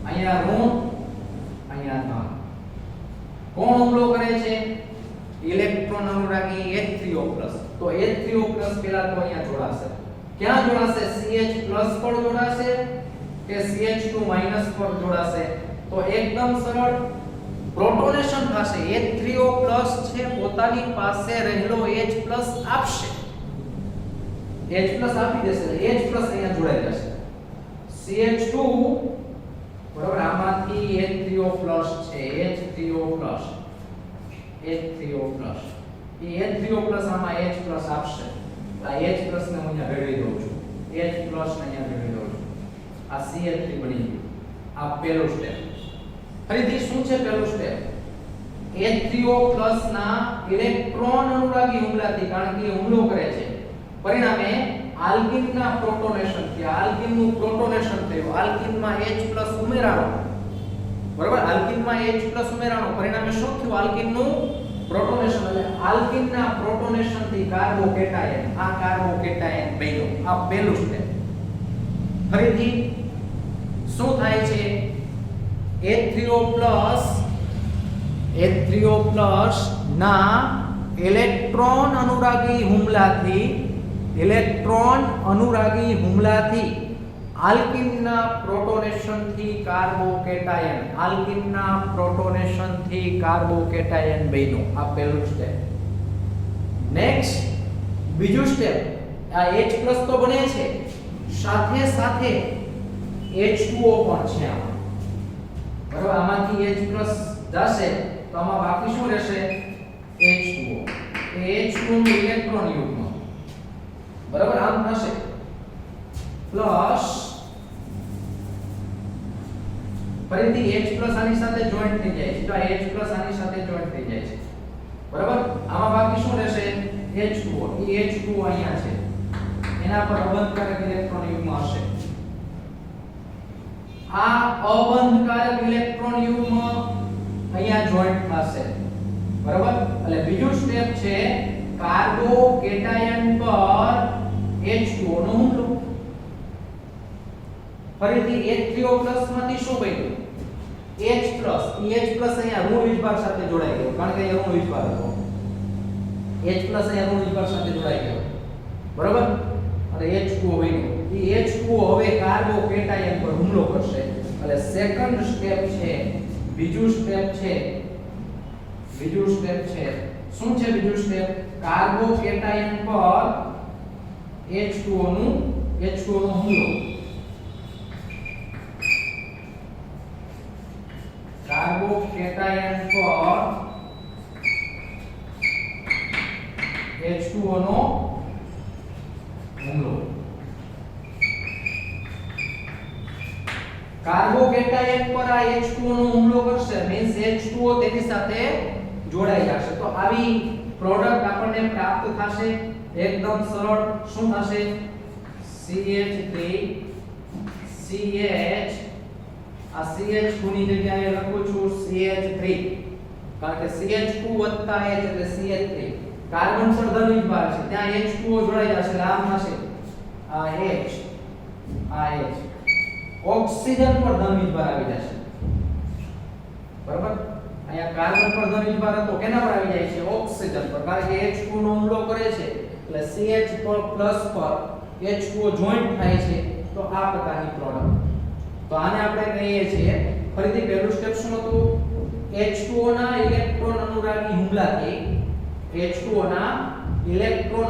અહીંયા ઋણ, અહીંયા ધન. કોણ હુમલો કરે છે? ઇલેક્ટ્રોન અનુરાગી H3O+. તો H3O+ પેલા તો અહીંયા જોડાશે. ક્યાં જોડાશે? CH+ પર જોડાશે કે CH2- પર જોડાશે? તો એકદમ સરળ પ્રોટોનેશન થશે. H3O+ છે પોતાની પાસે રહેલો H+ આપશે. H+ આપી દેશે. H+ અહીંયા જોડાઈ જશે. CH2 બરોબર, આમાંથી H3O+ છે. H3O+. એ H3O+ આમાં H+ આપશે. આ H+ ને હું અહીંયા ભેળવી દઉં છું. H+ ને અહીંયા ભેળવી દઉં છું. આ CH3 બની ગયું. આ પહેલું સ્ટેપ. ફરીથી શું છે પહેલું સ્ટેપ? H3O+ ના ઇલેક્ટ્રોન અનુરાગી હુમલાથી, કારણ કે હુમલો કરે છે, પરિણામે આલ્કિનના પ્રોટોનેશન થી આલ્કિનનું પ્રોટોનેશન થયું. આલ્કિનમાં H+ ઉમેરાણો. બરાબર, આલ્કિનમાં H+ ઉમેરાણો પરિણામે શું થયું? આલ્કિનનું પ્રોટોનેશન. એટલે આલ્કિનના પ્રોટોનેશન થી કાર્બોકેટાયન, આ કાર્બોકેટાયન બન્યો. આ પહેલું સ્ટેપ. ફરીથી શું થાય છે? H3O+ ના ઇલેક્ટ્રોન અનુરાગી હુમલાથી આલ્કિનના પ્રોટોનેશન થી કાર્બોકેટાયન બન્યો. આ પહેલું સ્ટેપ. નેક્સ્ટ બીજું સ્ટેપ. આ H+ તો બને છે, સાથે સાથે H2O પણ છે આમાં. બરાબર, આમાંથી H+ જશે તો આમાં બાકી શું રહેશે? H2O. એ H2 નું ઇલેક્ટ્રોન યુગ્મ. બરાબર, આમ થશે પ્લસ ફરીથી H+ આની સાથે જોઈન્ટ થઈ જાય છે. તો આ H+ આની સાથે જોઈન્ટ થઈ જાય છે. બરાબર, આમાં બાકી શું રહેશે? H2O. એ H2O અહીંયા છે, એના પર અબંધકારક ઇલેક્ટ્રોન યુગ્મ હશે. આ અબંધકારક ઇલેક્ટ્રોન યુગ્મ અહીંયા જોઈન્ટ થશે. બરાબર, એટલે બીજું સ્ટેપ છે કાર્બોકેટાયન પર H2O નો હુમલો. ફરીથી H3O+ માંથી શું બન્યું? H+. એ H+ અહીંયા ઋણ વીજભાર સાથે જોડાઈ ગયો, કારણ કે અહીંયા ઋણ વીજભાર હતો. H+ અહીંયા ઋણ વીજભાર સાથે જોડાઈ ગયો. બરાબર, અને H2O બન્યો. એ H2O હવે કાર્બોકેટાયન પર હુમલો કરશે. એટલે સેકન્ડ સ્ટેપ છે, બીજું સ્ટેપ છે. શું છે બીજું સ્ટેપ? કાર્બોકેટાયન પર H2O નો હુમલો. કાર્બોકેટાયન પર H2O નો હુમલો. કાર્બોકેટાયન પર આ H2O નો હુમલો કરશે, મીન્સ H2O તેની સાથે જોડાઈ જશે. તો આવી પ્રોડક્ટ આપણને પ્રાપ્ત થશે. એકદમ સરળ. શું થશે? CH3 CH, આ CH2 ની જગ્યાએ લખું છું CH3, કારણ કે CH2 H એટલે CH3. કાર્બન પર ધન વીજભાર છે, ત્યાં H2O જોડાઈ જશે, આમ થશે. આ H ઓક્સિજન પર ધન વીજભાર આવી જશે. બરાબર, અહીંયા કાર્બન પર ધન વીજભાર હતો, કેના પર આવી જાય છે? ઓક્સિજન પર, કારણ કે H2 નો હુમલો કરે છે એટલે CH પર H2O જોઈન્ટ થાય છે. તો આ પ્રકારની પ્રોડક્ટ. તો આને આપણે કહીએ છીએ, ફરીથી પહેલું સ્ટેપ શું હતું? H2O ના ઇલેક્ટ્રોન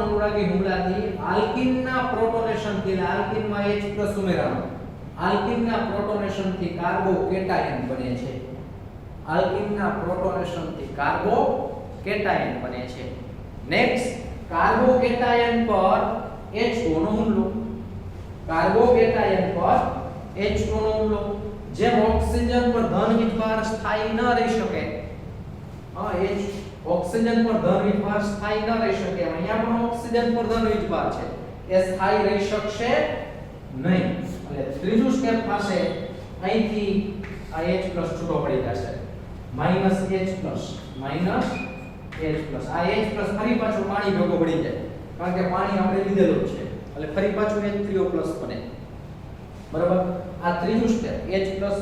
અનુરાગી હુમલાથી આલ્કિનના પ્રોટોનેશન થી, આલ્કિનમાં H+ ઉમેરાનો, આલ્કિનના પ્રોટોનેશન થી કાર્બોકેટાયન બને છે. નેક્સ્ટ, કાર્બોકેટાયન પર H2O નો હુમલો. જેમ ઓક્સિજન પર ધન વીજભાર સ્થાયી ન રહી શકે, ઓક્સિજન પર ધન વીજભાર સ્થાયી ન રહી શકે, અહીંયા પણ ઓક્સિજન પર ધન વીજભાર છે, એ સ્થાયી રહી શકશે નહીં. એટલે ત્રીજું સ્ટેપ થશે, અહીંથી આ H+ છૂટો પડી જશે, -H+, આ H+ ફરી પાછું પાણી ભેગો પડી જાય, કારણ કે પાણી આપણે લીધેલું છે, એટલે ફરી પાછું H3O+ બને. બરાબર, આ ત્રીજું સ્ટેપ H+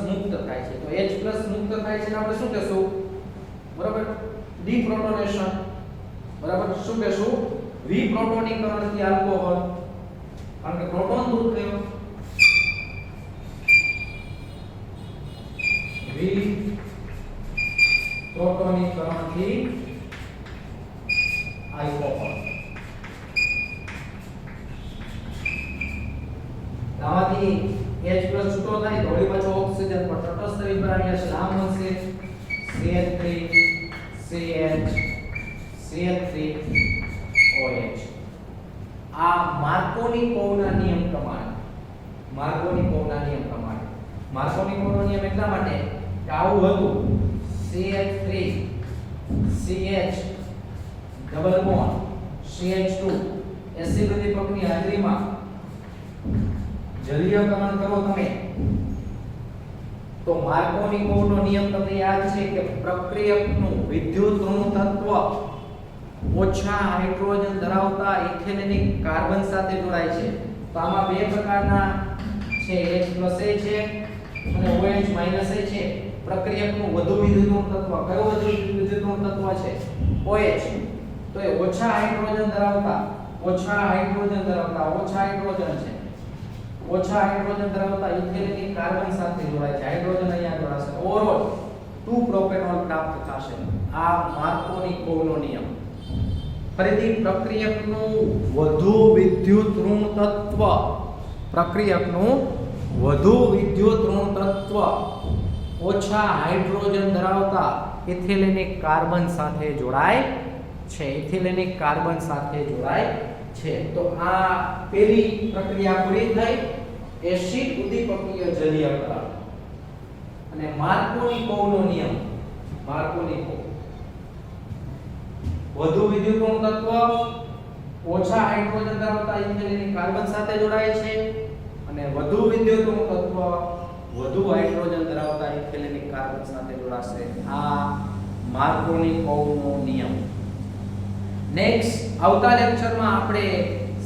મુક્ત થાય છે તો H+ મુક્ત થાય છે ને આપણે શું કહેશું બરાબર ડીપ્રોટોનેશન બરાબર શું કહેશું વિપ્રોટોનીકરણ થી આલ્કોહોલ કારણ કે પ્રોટોન દૂર થયો વિપ્રોટોનીકરણ થી આલ્કોહોલ આમાંથી H+ છૂટો થાય તો વળી પાછો ઓક્સિજન પર તટસ્થ વિભાર આવ્યા છે નામ બનશે CH3 CH CH3OH આ માર્કોનિકોવના નિયમ પ્રમાણે માર્કોનિકોવનો નિયમ એટલા માટે કે આવું હતું CH3 CH double bond CH2 acid ઉદ્દીપકની હાજરીમાં જલીયકરણ કરો તમે તો માર્કોનિકોવનો નિયમ તમને યાદ છે કે પ્રક્રિયકનું વિદ્યુત ઋણ તત્વ ઓછા હાઇડ્રોજન ધરાવતા ઇથેનેનિક કાર્બન સાથે જોડાય છે તો આમાં બે પ્રકારના છે H+ છે અને OH- છે પ્રક્રિયકનું વધુ વિદ્યુત ઋણ તત્વ કયો વધુ વિદ્યુત ઋણ તત્વ છે OH તો એ ઓછા હાઇડ્રોજન ધરાવતા ઓછા હાઇડ્રોજન ઇથેનેનિક કાર્બન સાથે જોડાય છે હાઇડ્રોજન અહીંયા જોડાશે ઓવરઓલ 2 પ્રોપેનોલ પ્રાપ્ત થશે આ માર્કોનિકોવનો નિયમ ફરીથી પ્રક્રિયકનું વધુ વિદ્યુત ઋણ તત્વ ઓછા હાઇડ્રોજન ધરાવતા ઇથિલિનિક કાર્બન સાથે જોડાય છે તો આ પહેલી પ્રક્રિયા પૂરી થઈ એસિડ ઉદ્દીપકીય જલીયકરણ અને માર્કોનિકોવનો નિયમ વધુ વિદ્યુત ઋણ તત્વ ઓછા હાઇડ્રોજન ધરાવતા ઇથિલિનિક કાર્બન સાથે જોડાય છે અને વધુ વિદ્યુત ઋણ તત્વ વધુ હાઇડ્રોજન ધરાવતા ઇથિલિનિક કાર્બન સાથે જોડાશે આ માર્કોનિકોવનો નિયમ નેક્સ્ટ આવતા લેક્ચરમાં આપણે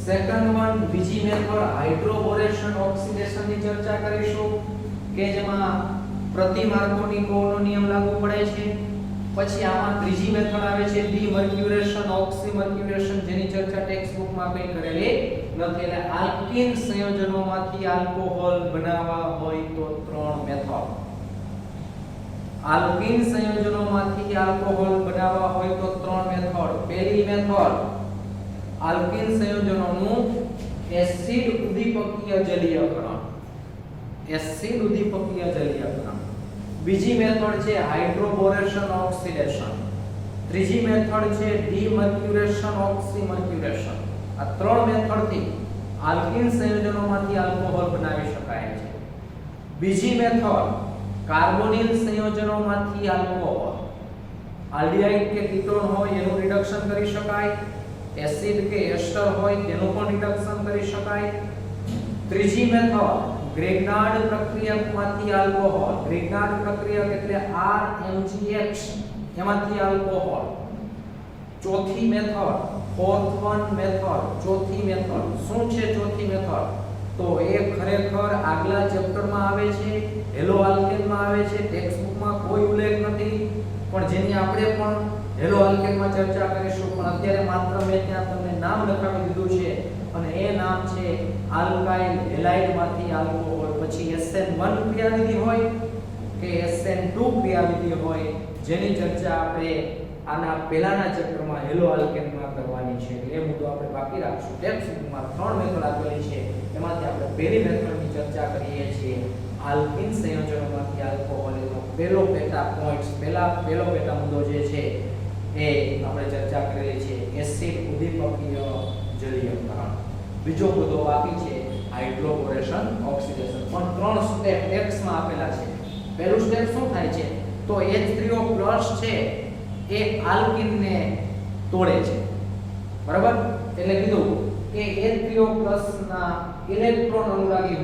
સેકન્ડ વન બીજી મેથડ હાઇડ્રોબોરેશન ઓક્સિડેશન ની ચર્ચા કરીશું કે જેમાં પ્રતિ માર્કોનિકોવનો નિયમ લાગુ પડે છે પછી આમાં ત્રીજી મેથડ આવે છે ડીમર્ક્યુરેશન ઓક્સીમર્ક્યુરેશન જેની ચર્ચા ટેક્સ્ટ બુકમાં કંઈ કરેલી નથી એટલે આલ્કીન સંયોજનોમાંથી આલ્કોહોલ બનાવવા હોય તો ત્રણ મેથડ આલ્કીન સંયોજનોમાંથી આલ્કોહોલ બનાવવા હોય તો ત્રણ મેથડ પહેલી મેથડ આલ્કીન સંયોજનોનું એસિડ ઉદ્દીપકીય જલીયકરણ બીજી મેથડ છે હાઇડ્રોબોરેશન ઓક્સિડેશન ત્રીજી મેથડ છે ડીમર્ક્યુરેશન ઓક્સીમર્ક્યુરેશન આ ત્રણ મેથડથી આલ્કીન સંયોજનોમાંથી આલ્કોહોલ બનાવી શકાય છે બીજી મેથડ કાર્બોનિલ સંયોજનોમાંથી આલ્કોહોલ આલ્ડીહાઇડ કે કીટોન હોય એનું રિડક્શન કરી શકાય એસિડ કે એસ્ટર હોય તેનું પણ રિડક્શન કરી શકાય ત્રીજી મેથડ ગ્રેગ્નાર્ડ પ્રક્રિયકમાંથી આલ્કોહોલ ગ્રેગ્નાર્ડ પ્રક્રિયક એટલે RMGX એમાંથી આલ્કોહોલ ચોથી મેથડ ફોર્થ વન મેથડ ચોથી મેથડ શું છે ચોથી મેથડ તો એ ખરેખર આગલા ચેપ્ટરમાં આવે છે હેલો આલ્કેનમાં આવે છે ટેક્સ્ટ બુકમાં કોઈ ઉલ્લેખ નથી પણ જેની આપણે પણ હેલો આલ્કેનમાં ચર્ચા કરીશું પણ અત્યારે માત્ર મેં ત્યાં તમને નામ લખાવી દીધું છે અને એ નામ છે આલ્કાઇલ હેલાઇડમાંથી આલ્કોહોલ પછી SN1 ક્રિયાવિધિ હોય કે SN2 ક્રિયાવિધિ હોય જેની ચર્ચા આપણે આના પહેલાના ચેપ્ટરમાં હેલો આલ્કેનમાં કરવાની છે એટલે એ મુદ્દો આપણે બાકી રાખશું ટેક્સ્ટ બુકમાં ત્રણ મેથડ આપેલી છે એમાંથી આપણે પહેલી મેથડની ચર્ચા કરીએ છીએ આલ્કીન સંયોજનોમાંથી આલ્કોહોલનો પહેલો પેટા પોઈન્ટ્સ પહેલો પેટા મુદ્દો જે છે એ આપણે ચર્ચા કરેલી છે એસિડ ઉદ્દીપકીય જલીયકરણ બીજો મુદ્દો બાકી છે હાઇડ્રોબોરેશન ઓક્સિડેશન પણ ત્રણ સ્ટેપ ટેક્સ્ટમાં આપેલા છે પહેલું સ્ટેપ શું થાય છે તો H3O+ છે એ આલ્કીનને તોડે છે બરાબર એટલે કીધું કે H3O+ ના ઇલેક્ટ્રોન અનુરાગી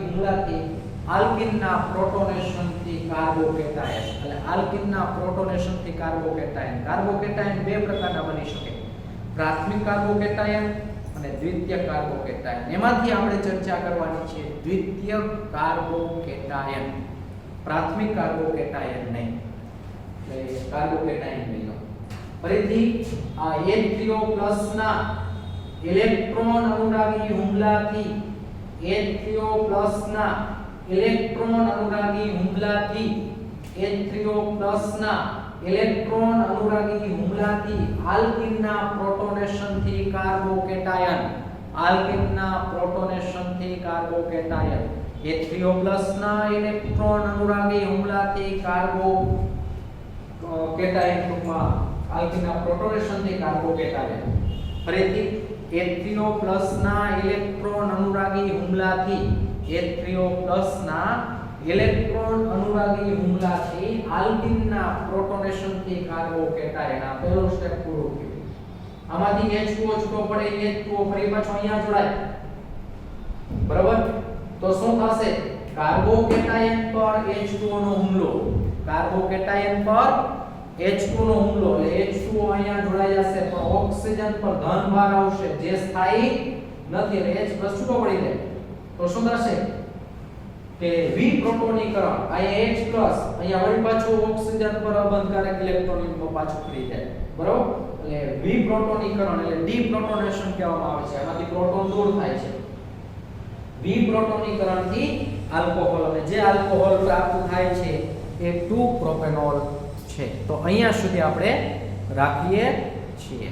હુમલાથી આલ્કીનના પ્રોટોનેશનથી કાર્બોકેટાયન એટલે આલ્કીનના પ્રોટોનેશનથી કાર્બોકેટાયન બે પ્રકારના બની શકે પ્રાથમિક કાર્બોકેટાયન અને દ્વિતીય કાર્બોકેટાયન. એમાંથી આપણે ચર્ચા કરવાની છે દ્વિતીય કાર્બોકેટાયન, પ્રાથમિક કાર્બોકેટાયન નહીં. એટલે કાર્બોકેટાયન લઈ લો. ફરીથી આ H3O+ ના ઇલેક્ટ્રોન અનુરાગી હુમલાથી H3O+ ના ઇલેક્ટ્રોન અનુરાગી હુમલાથી H3O+ ના ઇલેક્ટ્રોન અનુરાગી હુમલાથી આલ્કીનના પ્રોટોનેશનથી કાર્બોકેટાયન, આલ્કીનના પ્રોટોનેશનથી કાર્બોકેટાયન, H3O+ ના ઇલેક્ટ્રોન અનુરાગી હુમલાથી કાર્બોકેટાયન ટૂંકમાં આલ્કીનના પ્રોટોનેશનથી કાર્બોકેટાયન. ફરીથી H3O+ ના ઇલેક્ટ્રોન અનુરાગી હુમલાથી H3O+ ના ઇલેક્ટ્રોન અનુરાગી હુમલાથી આલ્કીનના પ્રોટોનેશનથી કાર્બોકેટાયન. આ પહેલો સ્ટેપ પૂરો થયો. આમાંથી H2O છૂટો પડે, H2O ફરી પાછો અહીંયા જોડાય. બરાબર? તો શું થશે? કાર્બોકેટાયન પર H2O નો હુમલો, કાર્બોકેટાયન પર H2O નો હુમલો એટલે H2O અહીંયા જોડાઈ જશે, પણ ઓક્સિજન પર ધન ભાર આવશે જે સ્થાયી નથી એટલે H+ છૂટો પડી જાય. તો શું થશે કે વિપ્રોટોનીકરણ, અહીંયા H+ અહીંયા વળી પાછું ઓક્સિજન પર અબંધકારક ઇલેક્ટ્રોન પાછું ફરી જાય. બરોબર? એટલે વિપ્રોટોનીકરણ એટલે ડીપ્રોટોનેશન કહેવામાં આવે છે. આમાંથી પ્રોટોન દૂર થાય છે. વિપ્રોટોનીકરણથી આલ્કોહોલ, અને જે આલ્કોહોલ પ્રાપ્ત થાય છે એ 2-પ્રોપેનોલ છે. તો અહીંયા સુધી આપણે રાખીએ છીએ.